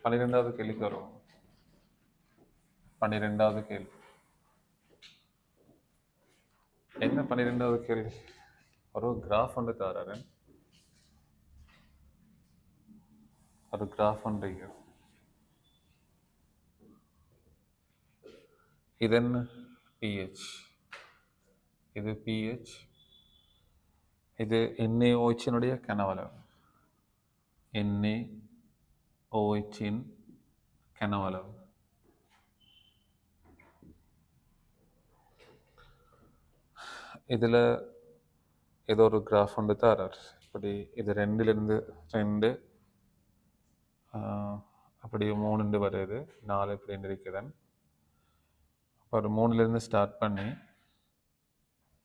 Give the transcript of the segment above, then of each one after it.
12வது கேள்விக்கு வரும். 12வது கேள்வி என்ன? 12வது கேள்வி ஒரு கிராஃப் ஒன்று தாராரு. ஒரு கிராஃப் ஒன்று இது என்ன? பிஹெச். இது பிஹெச். இது NaOH கனவளவு. NaOH கனவளவு. இதில் ஏதோ ஒரு கிராஃப் ஒன்று தாரார். இப்படி இது 2லேருந்து 2 அப்படி 3 வருது, 4 இப்படி இருக்கிறேன். ஒரு 3லேருந்து ஸ்டார்ட் பண்ணி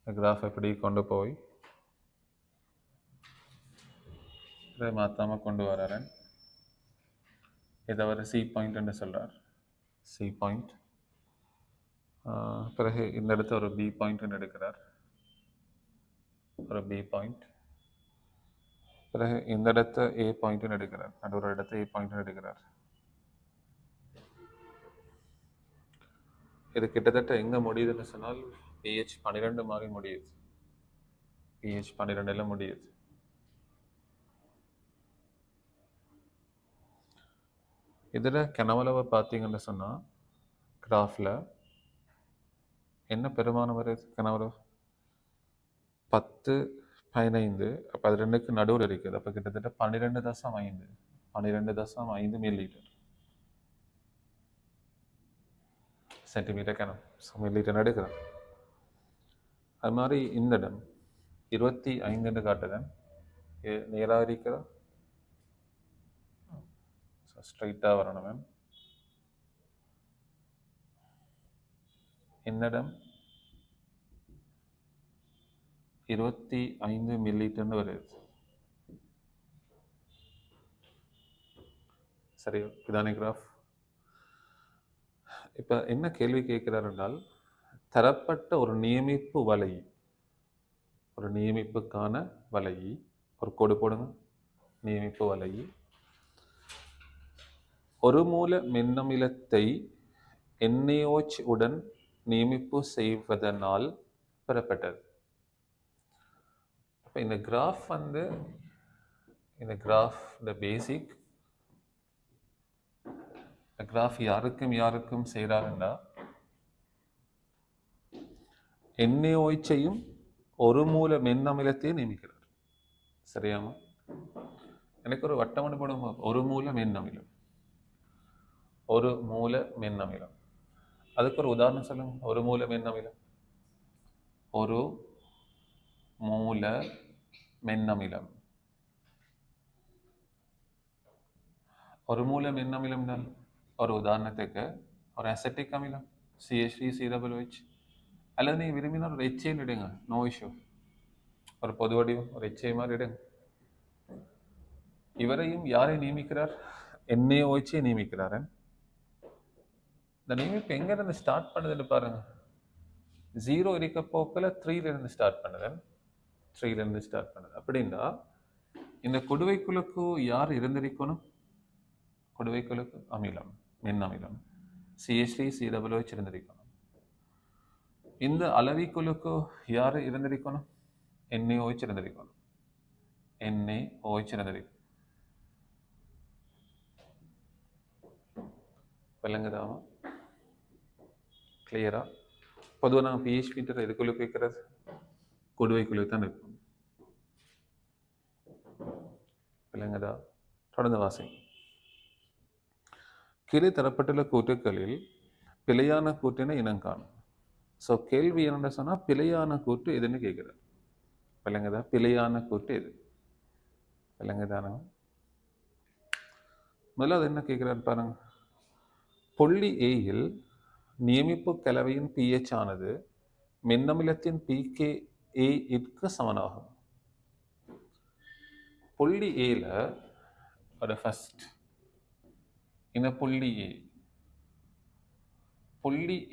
கிராஃப் எப்படி கொண்டு போய் இதை மாற்றாமல் கொண்டு வர்றேன். இதை அவர் சி பாயிண்ட்னு சொல்கிறார். C point. பிறகு இந்த இடத்த ஒரு பி பாயிண்ட்னு எடுக்கிறார். ஒரு பி பாயிண்ட். பிறகு இந்த இடத்த ஏ பாயிண்ட்னு எடுக்கிறார். நடுவர் இடத்த ஏ பாயிண்ட்னு எடுக்கிறார். இது கிட்டத்தட்ட எங்கே முடியுதுன்னு சொன்னால் pH 12 மாதிரி முடியுது. pH 12 முடியுது. இதில் கனவளவை பார்த்தீங்கன்னு சொன்னால் கிராஃபில் என்ன பெருமானம் வருது? கனவளவு 10, 15. அப்போ அது 2க்கு நடுவில் இருக்குது. அப்போ கிட்டத்தட்ட 12.5 12.5 மில்லிலிட்டர் சென்டிமீட்டர் கனம். மில்லிலிட்டர் எடுக்கிறேன். அது மாதிரி இந்த இடம் 25 காட்டுதன் நேராக இருக்கிறதா? ஸ்ட்ரைட்டாக வரணும் மேம். இந்த இடம் 25 மில்லிலிட்டர்னு வருது. சரி, இதானே கிராஃப். இப்போ என்ன கேள்வி கேட்கிறார் என்றால், தரப்பட்ட ஒரு நியமிப்பு வலை, ஒரு நியமிப்புக்கான வலை, ஒரு கோடு போடுங்க. நியமிப்பு வலை ஒரு மூல மின்னமிலத்தை NaOH உடன் நியமிப்பு செய்வதனால் பெறப்பட்டது. அப்போ இந்த கிராஃப் இந்த கிராஃப் இந்த பேசிக் கிராஃப் யாருக்கும் செய்கிறாருன்னா NaOH-ஐயும் ஒரு மூல மென்னமிலத்தையும் நியமிக்கிறார். சரியாமா? எனக்கு ஒரு வட்டம் போடும். ஒரு மூல மென்னமிலம், ஒரு மூல மென்னமிலம். அதுக்கு ஒரு உதாரணம் சொல்லுங்க. ஒரு மூல மென்னமிலம், ஒரு மூல மென்னமிலம். ஒரு மூல மென்னமிலம் ஒரு உதாரணத்துக்கு ஒரு அசெட்டிக் அமிலம் CH3COOH, அல்லது நீங்கள் விரும்பினால் ஒரு HCl இடுங்க. No issue. ஒரு பொது வடிவம் ஒரு HCl மாதிரி இடுங்க. இவரையும் யாரை நியமிக்கிறார்? NaOH நியமிக்கிறார். இந்த நியமிப்பு எங்கிருந்து ஸ்டார்ட் பண்ணுதுன்னு பாருங்க. 0 இருக்க போக்கில் 3லேருந்து ஸ்டார்ட் பண்ணுது. 3லேருந்து ஸ்டார்ட் பண்ணுது. அப்படின்னா இந்த கொடுவைக்குழுக்கு யார் இருந்திருக்கணும்? கொடுவைக்குழுக்கு அமிலம், மென்னமிலம் CH3COOH இருந்திருக்கணும். இந்த அளவிக்குழுக்கு யார் இருந்திருக்கணும்? NaOH இருந்திருக்கணும். NaOH இருந்திருக்கணும். விளங்குதாமா? கிளியரா? பொதுவாக நாங்கள் pH மீட்டர் எதுக்குள்ள வைக்கிறது? கொடுவைக்குழு தான் இருக்கும். விளங்குதா? தொடர்ந்து வாசிங்க. கீழே தரப்பட்டுள்ள கூற்றுக்களில் பிழையான கூற்றினை இனம் காணும். ஸோ கேள்வி என்னென்னு சொன்னால் பிழையான கூற்று எதுன்னு கேட்குறார். விளங்குதா? பிழையான கூற்று எது? விளங்குதானங்க? முதல்ல அது என்ன கேட்குறாரு பாருங்க. புள்ளி ஏயில் நியமிப்பு கலவையின் pH ஆனது மின்னமிலத்தின் pKa சமனாகும். புள்ளி ஏல ஒரு ஃபர்ஸ்ட் இந்த புள்ளி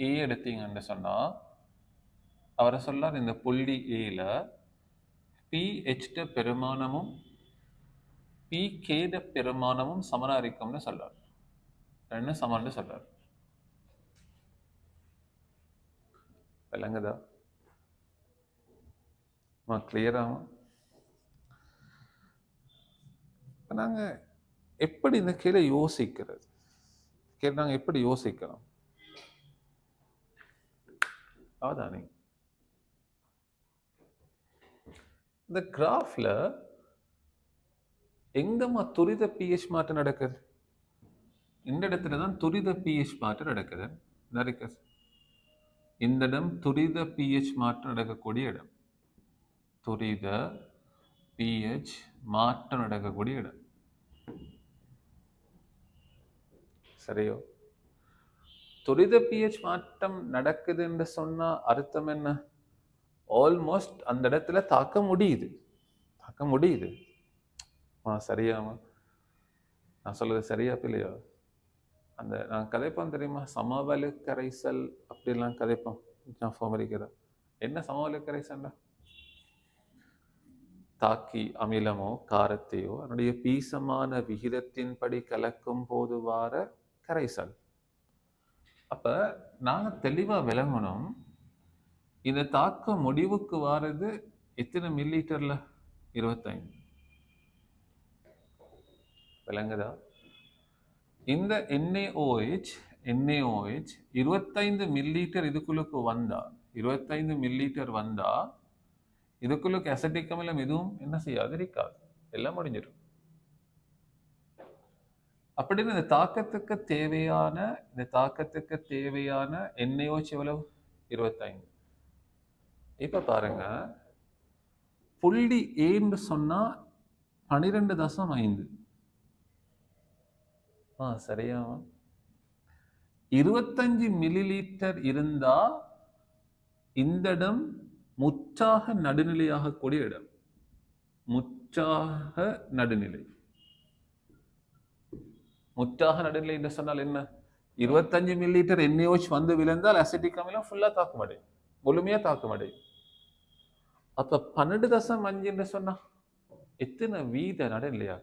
ஏ எடுத்தீங்கன்னு சொன்னா அவரை சொல்லார், இந்த புள்ளி ஏல pH பெருமானமும் pK பெருமானமும் சமனா இருக்கும்னு சொல்றார். ரெண்டு சமன்னு சொல்றாரு. விளங்குதா? கிளியராகும். நாங்க எப்படி இந்த கீழே யோசிக்கிறது? நாங்க எப்படி யோசிக்கிறோம்? அவதானே இந்த கிராஃப்ல எங்கம்மா துரித பிஹெச் மாற்றம் நடக்குது? இந்த இடத்துல தான் துரித பிஹெச் மாற்றம் நடக்குது. இந்த இடம் துரித பிஹெச் மாற்றம் நடக்கக்கூடிய இடம். துரித பிஹெச் மாற்றம் நடக்கக்கூடிய இடம். சரியோ? துரித பிஹெச் மாற்றம் நடக்குது என்று சொன்னா அர்த்தம் என்ன? ஆல்மோஸ்ட் அந்த இடத்துல தாக்க முடியுது. சரியாமா? நான் சொல்றது சரியா இல்லையா? அந்த நான் கதைப்போம் தெரியுமா? சமவெளி கரைசல் அப்படிலாம் கதைப்போம். நான் ஃபோமரிக்கிறேன். என்ன சமவெளி கரைசல்னா? தாக்கி அமிலமோ காரத்தையோ அதனுடைய பீசமான விகிதத்தின்படி கலக்கும் போது வார கரைசல். அப்ப நாங்க தெளிவா விளங்கணும், இந்த தாக்க முடிவுக்கு வாரது எத்தனை மில்லிலிட்டர்ல? 25. விளங்குதா? இந்த NaOH 25 மில்லிலிட்டர் இதுக்குள்ளுக்கு வந்தா, 25 மில்லிலிட்டர் வந்தா இதுக்குள்ளுக்கு அசிட்டிக் அமிலம் எதுவும் என்ன செய்யாது, இருக்காது. எல்லாம் முடிஞ்சிடும். அப்படின்னு இந்த தாக்கத்துக்கு தேவையான NaOH எவ்வளவு? 25. இப்ப பாருங்க, புள்ளி ஏன்னு சொன்னா 12.5. சரியா? 25 மில்லிலிட்டர் இருந்தா இந்த இடம் முற்றாக நடுநிலையாக கூடிய இடம். முற்றாக நடுநிலை என்று சொன்னால் என்ன? 25 மில்லிலிட்டர் NaOH வந்து விழுந்தால் அசிட்டிக் அமிலம் ஃபுல்லா தாக்குமடை, முழுமையா தாக்குமடை. அப்ப 12.5 என்று சொன்னா எத்தனை வீத நடுநிலையா?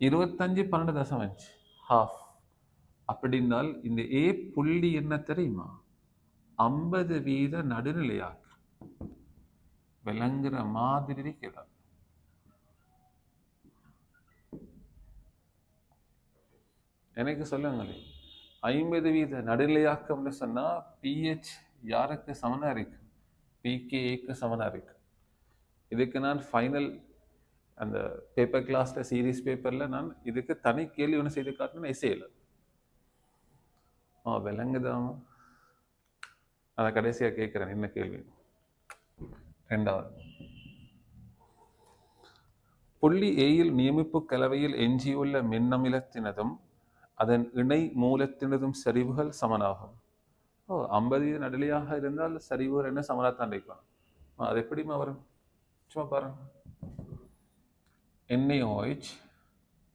25 12.5 half. அப்படின்னால் இந்த A புள்ளி என்ன தெரியுமா? 50 வீத நடுநிலையாக விளங்குற மாதிரி இருக்கிறார். எனக்கு சொல்லுங்களே, 50 வீத நடுநிலையாக்கம்னு சொன்னா பிஹெச் யாருக்கு சமனா இருக்கு? PKAக்கு சமனா இருக்கு. இதுக்கு நான் ஃபைனல் அந்த பேப்பர் கிளாஸ்ல சீரீஸ் பேப்பர்ல நான் இதுக்கு தனி கேள்வி ஒன்று செய்து காட்டணும், எஸ்ஏல. விளங்குதான்? அதை கடைசியா கேட்கிறேன். என்ன கேள்வி? 2வது, புள்ளி ஏயில் நியமிப்பு கலவையில் எஞ்சியுள்ள மின்னமிலத்தினதும் அதன் இணை மூலத்தினதும் சரிவுகள் சமனாகும். 50 நடுநிலையாக இருந்தால் சரிவுகள் என்ன சமனாத்தான் இருக்கணும். அது எப்படிமா வரும்? சும்மா பாருங்க. NaOH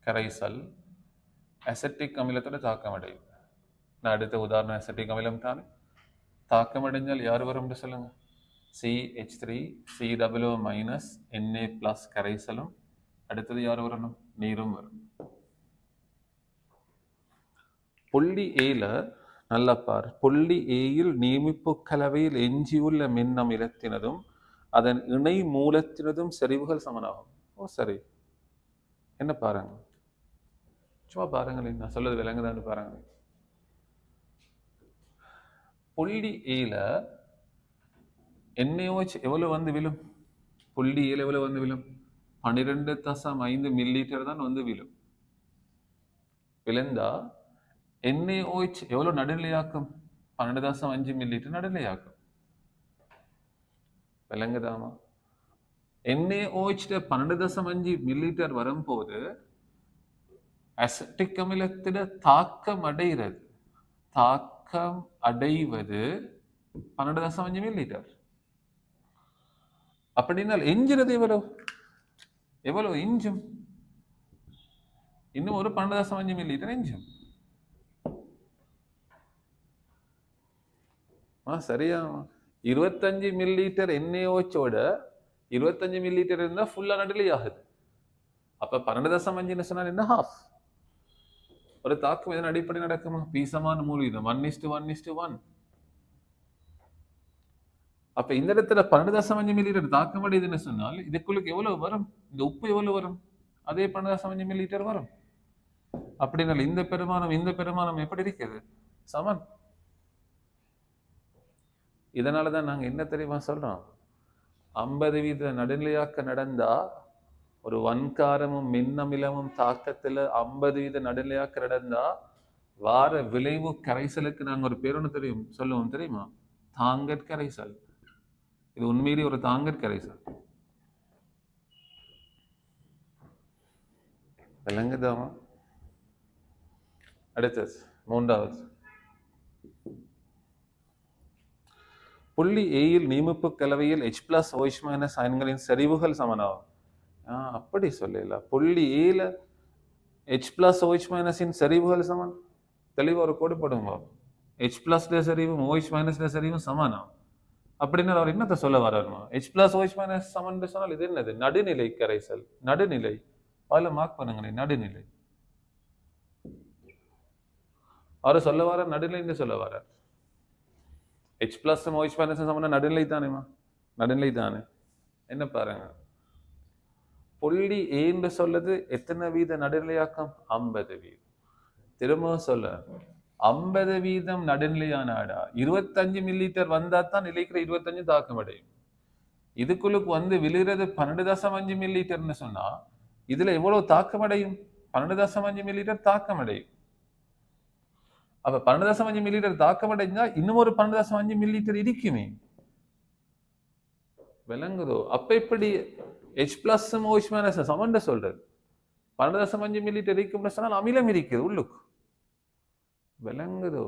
கரைசல் அசிட்டிக் அமிலத்தோட தாக்கமடையும். நான் அடுத்த உதாரணம் அசிட்டிக் அமிலம் தானே. தாக்கமடைஞ்சால் யார் வரும்னு சொல்லுங்க? CH3 COO Na+ கரைசலும், அடுத்தது யார் வரணும்? நீரும் வரும். புள்ளி ஏல நல்ல பார், புள்ளி ஏயில் நியமிப்பு கலவையில் எஞ்சியுள்ள மின்னமிலத்தினதும் அதன் இணை மூலத்தினதும் செறிவுகள் சமனாகும். சரி, என்ன பாருங்க, சும்மா பாருங்களேன், நான் சொல்றது விளங்குதான்னு பாருங்க. புள்ளி ஏல NaOH எவ்வளவு வந்து விழும்? புள்ளி ஏல எவ்வளவு வந்து விழும்? 12.5 மில்லிலிட்டர் தான் வந்து விழும். விழுந்தா NaOH எவ்வளவு நடுநிலையாக்கும்? 12.5 மில்லிலிட்டர் நடுநிலையாக்கும். விளங்குதாமா? NaOH 12.5 மில்லிலிட்டர் வரும்போது அசிட்டிக் அமிலத்திட தாக்கம் அடைவது 12.5 மில்லிலிட்டர். அப்படின்னால் எஞ்சிறது எவ்வளவு எஞ்சும்? இன்னும் ஒரு 12.5 மில்லிலிட்டர் எஞ்சும். சரியா? 25 மில்லிலிட்டர் NaOH 25 மில்லிலிட்டர் இருந்தா ஃபுல்லா நடுநிலை ஆகுது. அப்ப 12.5 சொன்னா என்ன? ஹாஃப். ஒரு தாக்கம் இதன் அடிப்படை நடக்குமா? P சமான மூலவிதம் 1:1:1. அப்ப இந்த இடத்துல 12.5 மில்லிலிட்டர் தாக்கம் அடையுதுன்னு சொன்னால் இதுக்குள்ளுக்கு எவ்வளவு வரும்? இந்த உப்பு எவ்வளவு வரும்? அதே 12.5 மில்லிலிட்டர் வரும். அப்படின்னா இந்த பெருமானம் எப்படி இருக்குது? சமன். இதனாலதான் நாங்க என்ன தெரியுமா சொல்றோம்? 50% நடுநிலையாக்க நடந்தா ஒரு வன்காரமும் மின்னமிலமும் தாக்கத்துல 50% நடுநிலையாக்க நடந்தா வார விளைவு கரைசலுக்கு நாங்க ஒரு பேர் ஒன்று சொல்லுவோம் தெரியுமா? தாங்கற் கரைசல். இது உண்மையிலேயே ஒரு தாங்கற் கரைசல். விளங்குதாமா? அடுத்தது 3வது புள்ளி ஏயில் நீமிப்பு கலவையில் H+OH- அயன்களின் செறிவுகள் சமனாகும். அப்படி சொல்லல. புள்ளி ஏல H+OH- செறிவுகள் சமன். தெளிவா ஒரு கோடு போடுங்க. H+ செறிவும் OH- செறிவும் சமானம். அப்படின்னா அவர் என்னத்தை சொல்ல வர்றாருமா? H+OH- சமன் சொன்னால் இது என்னது? நடுநிலை கரைசல். நடுநிலை. அதுல மார்க் பண்ணுங்க. நடுநிலை. அவர் சொல்ல வர நடுநிலை சொல்ல வர. H+ OH- சமன் நடுநிலை தானேமா? நடுநிலை தானே. என்ன பாருங்க, புள்ளி ஏன்னு சொல்லுது எத்தனை வீத நடுநிலையாக்கம்? 50%. திரும்ப சொல்ல 50% நடுநிலையான 25 மில்லிலிட்டர் வந்தா தான் நிலைக்கிற 25 தாக்கம் அடையும். இதுக்குள்ளுக்கு வந்து விழுகிறது 12.5 மில்லிலிட்டர்னு சொன்னா இதுல எவ்வளவு தாக்கம் அடையும்? 12.5 மில்லிலிட்டர் தாக்கம் அடையும். அப்ப 12.5 மில்லிலிட்டர் தாக்கம் அடைஞ்சா இன்னும் ஒரு 12.5 மில்லிலிட்டர் இருக்குமே. விளங்குதோ? அப்ப எப்படி H+ OH- சமன் சொல்றது? 12.5 மில்லிலிட்டர் இருக்கும் சொன்னால் அமிலம் இருக்குது உள்ளுக்கு. விளங்குதோ?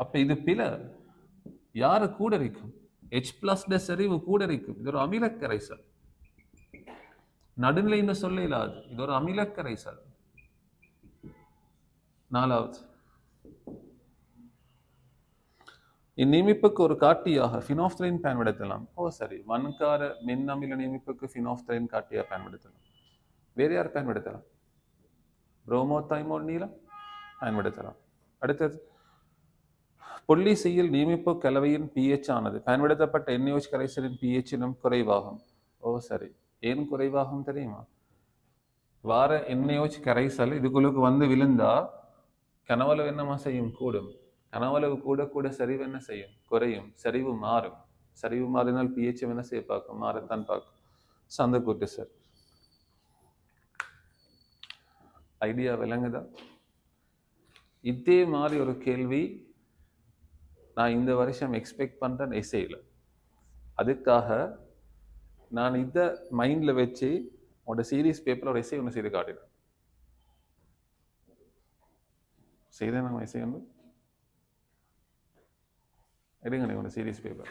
அப்ப இது பில யாரு கூட இருக்கும்? H+ செறிவு கூட இருக்கும். இது ஒரு அமில கரைசல். நடுநிலைன்னு சொல்ல இல்லாது. இது ஒரு அமில கரைசல். 4வது இந்நியமிப்புக்கு ஒரு காட்டியாக ஃபினாப்தலீன் பயன்படுத்தலாம். சரி, வன்கார மின்னமில நியமிப்புக்கு ஃபினாப்தலீன் காட்டியாக பயன்படுத்தலாம். வேறு யார் பயன்படுத்தலாம்? புரோமோதைமோல் நீலம் பயன்படுத்தலாம். அடுத்தது புள்ளி சியில் நியமிப்பு கலவையின் pH ஆனது பயன்படுத்தப்பட்ட NaOH கரைசலின் pH குறைவாகும். சரி, ஏன் குறைவாகும் தெரியுமா? வார NaOH கரைசல் இதுக்குள்ளுக்கு வந்து விழுந்தா கனவளவு என்னமா செய்யும்? கூடும். கனவளவு கூட கூட சரிவு என்ன செய்யும்? குறையும். சரிவு மாறும். சரிவு மாறினால் pH என்ன செய்ய பார்க்கும்? மாறத்தான் பார்க்கும். சந்த கூட்டு சார். ஐடியா விளங்குதா? இதே மாதிரி ஒரு கேள்வி நான் இந்த வருஷம் எக்ஸ்பெக்ட் பண்றேன் எஸ்ஏல. அதுக்காக நான் இதை மைண்ட்ல வச்சு உங்களோட சீரீஸ் பேப்பர் ஒரு எஸ்ஏ ஒன்று செய்து காட்டினேன். செய்தேன் நம்ம எஸ்ஏ ஒன்று எடுங்க உங்களோட சீரீஸ் பேப்பர்.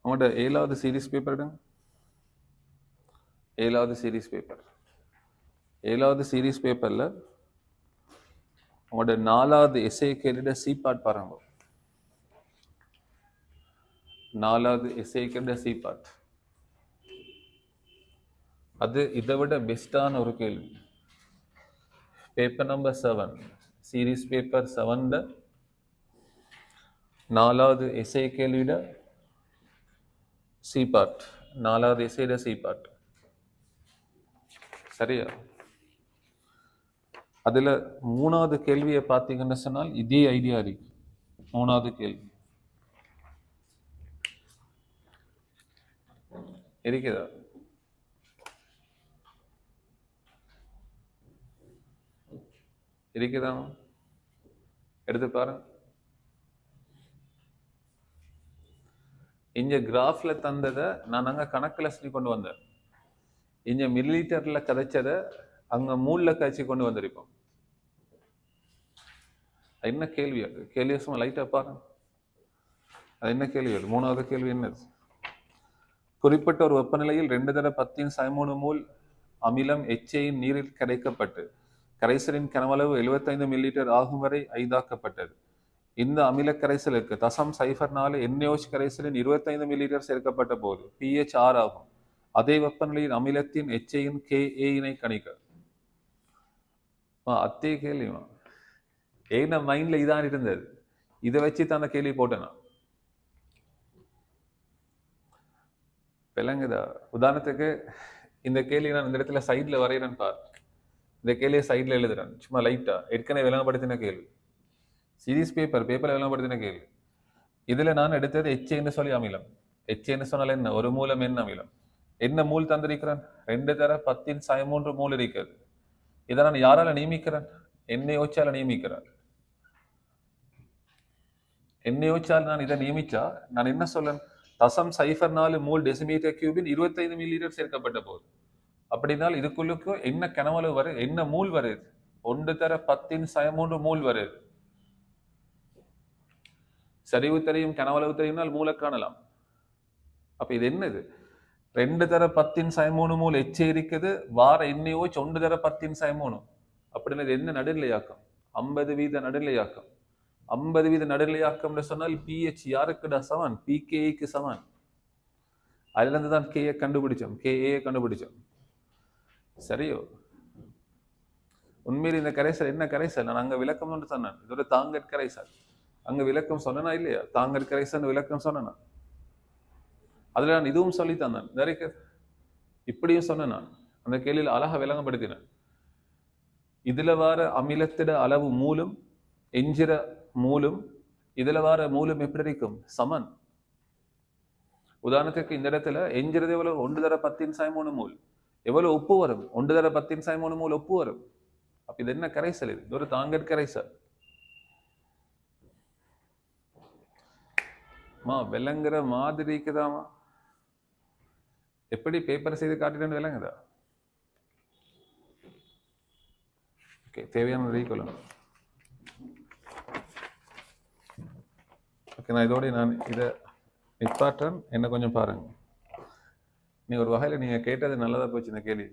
உங்களோட 7வது சீரீஸ் பேப்பர் எடுங்க. 7வது சீரீஸ் பேப்பர். 7வது சீரீஸ் பேப்பர்ல உங்களோட 4வது எஸ்ஏ கேள்வியோட சி பார்ட் பாருங்க. 4வது எஸ்ஏ கேள்வியோட சி பார்ட். அது இதை விட பெஸ்டான ஒரு கேள்வி. பேப்பர் நம்பர் 7, சீரீஸ் பேப்பர் 7ல 4வது எஸ்ஏ கேள்வியோட சி பார்ட். 4வது எஸ்ஏட சி பார்ட். சரியா? அதுல 3வது கேள்வியை பார்த்தீங்கன்னு சொன்னால் இதே ஐடியா இருக்கு. 3வது கேள்வி இருக்குதா? இருக்குதா? எடுத்து பாருங்க. இங்க கிராஃப்ல தந்ததை நான் அங்க கணக்குல சொல்லி கொண்டு வந்தேன். இங்க மில்லிலிட்டர்ல கதைச்சதை அங்க மூல்ல காய்ச்சி கொண்டு வந்திருப்போம். என்ன கேள்வி? அது கேள்வி சும்மா லைட்டா பாருங்க. அது என்ன கேள்வி? அது 3வது கேள்வி என்னது? குறிப்பிட்ட ஒரு வெப்பநிலையில் 2 × 10⁻³ மோல் அமிலம் எச்சையின் நீரில் கரைக்கப்பட்டு கரைசலின் கனவளவு 75 மில்லிலிட்டர் ஆகும் வரை ஐதாக்கப்பட்டது. இந்த அமில கரைசலுக்கு தசம் 0.4 NaOH கரைசலின் 25 மில்லிலிட்டர் சேர்க்கப்பட்ட போது pH 6 ஆகும். அதே வெப்பநிலையில் அமிலத்தின் HAயின் KAயினை கணிக்க. அத்தே கேள்விமா ஏன்னா மைண்ட்ல இதான் இருந்தது. இதை வச்சு தான் அந்த கேள்வி போட்டேன். விளங்குதா? உதாரணத்துக்கு இந்த கேள்வி நான் இந்த இடத்துல சைட்ல வரைகிறேன் பார். இந்த கேள்வியை சைட்ல எழுதுறேன் சும்மா லைட்டா. ஏற்கனவே விளங்கப்படுத்தின கேள்வி, சீரிஸ் பேப்பர்ல விளங்கப்படுத்தின கேள்வி. இதுல நான் எடுத்தது HAன்னு சொல்லி அமிலம். HAன்னு சொன்னால் என்ன? ஒரு மூலம் என்ன அமிலம். என்ன மூல் தந்திருக்கிறேன்? 2 தர 10⁻³ மூல் இருக்கிறது. இதை நான் யாரால நியமிக்கிறேன்? NaOHால நியமிக்கிறேன். NaOHால் நான் இதை நியமிச்சா நான் என்ன சொல்லேன்? தசம் 0.4 மூல் டெசிமீட்டர் கியூபின் 25 மில்லிலிட்டர் சேர்க்கப்பட்ட போது. அப்படினால் இதுக்குள்ளுக்கு என்ன கனவளவு வருது, என்ன மூல் வருது? 1 தர 10⁻³ மூல் வருது. சரிவு தெரியும், கனவளவு தெரியும்னால் மூல காணலாம். அப்ப இது என்னது? 2 தர 10⁻³ மூல் HA இருக்குது, வார NaOH 1 தர 10⁻³. அப்படின்னா இது என்ன நடுநிலையாக்கம்? 50% நடுநிலையாக்கம். 50% நடுநிலையாக்கம்னு சொன்னால் pH யாருக்குடா சமன்? pKக்கு சமன். அதுல இருந்து தான் KA கண்டுபிடிச்சோம். சரியோ? உண்மையில் இந்த கரைசல் என்ன கரைசல்? நான் அங்க விளக்கம் ஒன்று சொன்னேன். இதோட தாங்கற் கரைசல். அங்க விளக்கம் சொன்னா இல்லையா? தாங்கற் கரைசல் விளக்கம் சொன்னா. அதுல நான் இதுவும் சொல்லி தந்தேன். இப்படியும் சொன்னேன். நான் அந்த கேள்வியில் அழகா விளங்கப்படுத்தினேன். இதுல வர அமிலத்திட அளவு மூலம் எஞ்சிற மூலம், இதுல வர மூலம் எப்படி இருக்கும்? சமன். உதாரணத்துக்கு இந்த இடத்துல எஞ்சிறது எவ்வளவு? 1 தர 10⁻³ மூல். எவ்வளவு உப்பு வரும்? 1 தர 10⁻³ மூல் உப்பு வரும். அப்ப இது என்ன கரைசல்? இது ஒரு தாங்கற் கரைசல். விளங்குற மாதிரி இருக்குதாமா? எப்படி பேப்பர் செய்து காட்டிட்டு விளங்குதா? ஓகே, தேவையான ரீகொள்ளணும். ஓகே, நான் இதோட இதை நிப்பாற்றேன். என்ன கொஞ்சம் பாருங்க. நீ ஒரு வகையில் நீங்க கேட்டது நல்லதா போச்சு. இந்த கேள்வி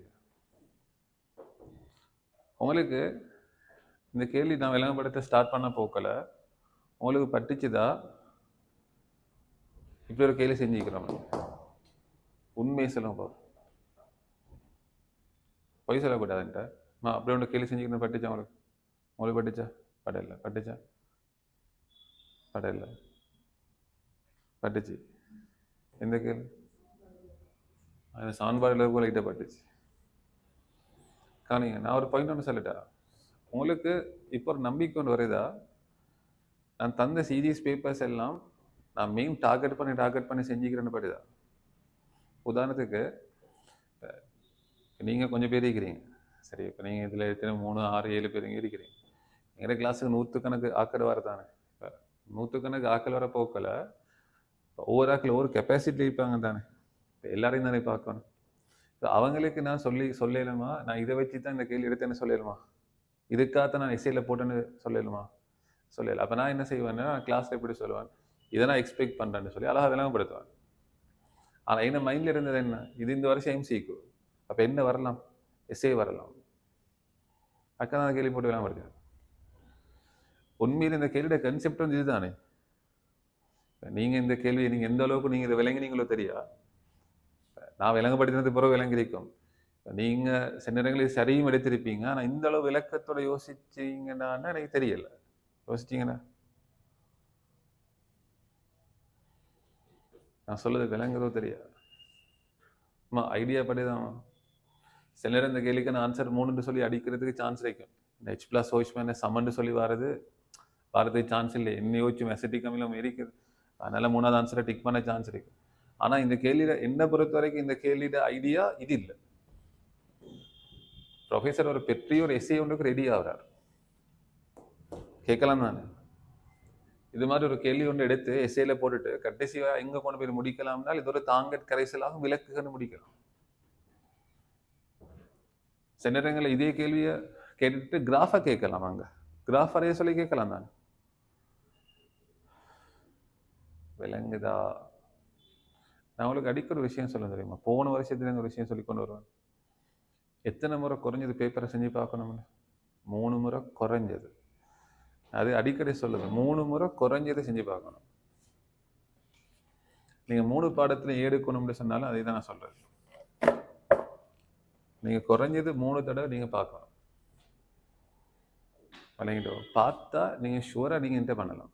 உங்களுக்கு, இந்த கேள்வி நான் விளங்கப்படுத்த ஸ்டார்ட் பண்ண போக்கல உங்களுக்கு பட்டுச்சுதா? இப்படி ஒரு கேள்வி செஞ்சுக்கிறோம். உண்மையை சொல்லுங்க பாப்போம். பொய் சொல்லக்கூடாதுன்ட்ட அப்படி ஒன்று கேள்வி செஞ்சுக்கணும். பட்டுச்சா உங்களுக்கு பட்டுச்சா? பட்டுச்சா? பட்டுச்சு. எந்த கேள்வி? அந்த சான்பாரில் கூட லைட்டாக பட்டுச்சு. காணிங்க, நான் ஒரு பாயிண்ட் ஒன்று சொல்லிட்டேன். உங்களுக்கு இப்போ ஒரு நம்பிக்கை ஒன்று வருதா? நான் தந்த சீரியஸ் பேப்பர்ஸ் எல்லாம் நான் மெயின் டார்கெட் பண்ணி செஞ்சுக்கிறேன்னு படுதா? உதாரணத்துக்கு நீங்கள் கொஞ்சம் பேர் இருக்கிறீங்க. சரி, இப்போ நீங்கள் இதில் எத்தனை 3, 6, 7 பேர் இருக்கிறீங்க. எங்கள் கிளாஸுக்கு 100கணக்கு ஆக்கள் வர தானே. இப்போ 100கணக்கு ஆக்கள் வர போக்கல ஒவ்வொரு ஆக்கள் ஒவ்வொரு கெப்பாசிட்டி இருப்பாங்க தானே. இப்போ எல்லாரையும் தானே பார்க்கணும். இப்போ அவங்களுக்கு நான் சொல்லலுமா? நான் இதை வச்சு தான் இந்த கேள்வி எடுத்தேன்னு சொல்லலுமா? இதுக்காக நான் எஸ்ஏல போட்டேன்னு சொல்லலுமா? சொல்லல. அப்போ நான் என்ன செய்வேன்னா, கிளாஸில் எப்படி சொல்லுவேன், இதை நான் எக்ஸ்பெக்ட் பண்ணுறேன்னு சொல்லி அழகாக விளங்கப்படுத்துவேன். ஆனால் என்ன மைண்டில் இருந்தது என்ன? இது இந்த வருஷம் எம்சிக்கு. அப்போ என்ன வரலாம்? எஸ்ஏ வரலாம். அக்கா தான் கேள்வி போட்டு விளங்கப்படுத்துவேன். உண்மையில் இந்த கேள்வியோட கன்செப்ட் வந்து இதுதானே. நீங்கள் இந்த கேள்வியை நீங்கள் எந்த அளவுக்கு நீங்கள் இதை விளங்கினீங்களோ தெரியா. நான் விளங்கப்படுத்தினது பிறகு விளங்கியிருக்கும். நீங்கள் சில நேரங்களில் சரியும் எடுத்திருப்பீங்க. ஆனால் இந்த அளவு விளக்கத்தோட யோசிச்சிங்கன்னா எனக்கு தெரியல. யோசிச்சிங்கன்னா நான் சொல்லுது விளங்குறதோ தெரியாது. ஐடியா படிதான். சில நேரம் இந்த கேள்விக்கு நான் ஆன்சர் 3 சொல்லி அடிக்கிறதுக்கு சான்ஸ் இருக்கும். இந்த H+OH- சமன்னு சொல்லி வரதுக்கு சான்ஸ் இல்லை. NaOH அசிட்டிக் அமிலம் இருக்குது. அதனால 3வது ஆன்சரை டிக் பண்ண சான்ஸ் இருக்கு. ஆனால் இந்த கேள்வியில என்ன பொறுத்த வரைக்கும் இந்த கேள்வியோட ஐடியா இது இல்லை. ப்ரொஃபஸர் ஒரு பெரிய ஒரு எஸ்ஏ ஒன்றுக்கு ரெடி ஆகிறார். கேட்கலாம் தானே. இது மாதிரி ஒரு கேள்வி ஒன்று எடுத்து எஸ்ஏல போட்டுட்டு கடைசியா எங்க கொண்டு போய் முடிக்கலாம்னால் இது ஒரு தாங்கற் கரைசலாக விளக்குன்னு முடிக்கலாம். சில நேரங்களில் இதே கேள்வியை கேட்டுட்டு கிராஃபை கேட்கலாம். அங்க கிராஃப் வரைய சொல்லி கேட்கலாம் தானே. விளங்குதா? நான் உங்களுக்கு அடிக்கடி ஒரு விஷயம் சொல்ல தெரியுமா? போன வருஷத்துல ஒரு விஷயம் சொல்லி கொண்டு வருவேன். எத்தனை முறை குறைஞ்சது பேப்பரை செஞ்சு பார்க்கணும்னு? 3 முறை குறைஞ்சது. அது அடிக்கடி சொல்லுது 3 முறை குறைஞ்சதை செஞ்சு பார்க்கணும். நீங்க 3 பாடத்துல 7 எடுக்கணும்னு சொன்னாலும் அதை தான் நான் சொல்றேன். நீங்க குறைஞ்சது 3 தடவை நீங்க பார்க்கணும். விளங்கிட்டோம். பார்த்தா நீங்க ஷுவரா நீங்க என்கிட்ட பண்ணலாம்.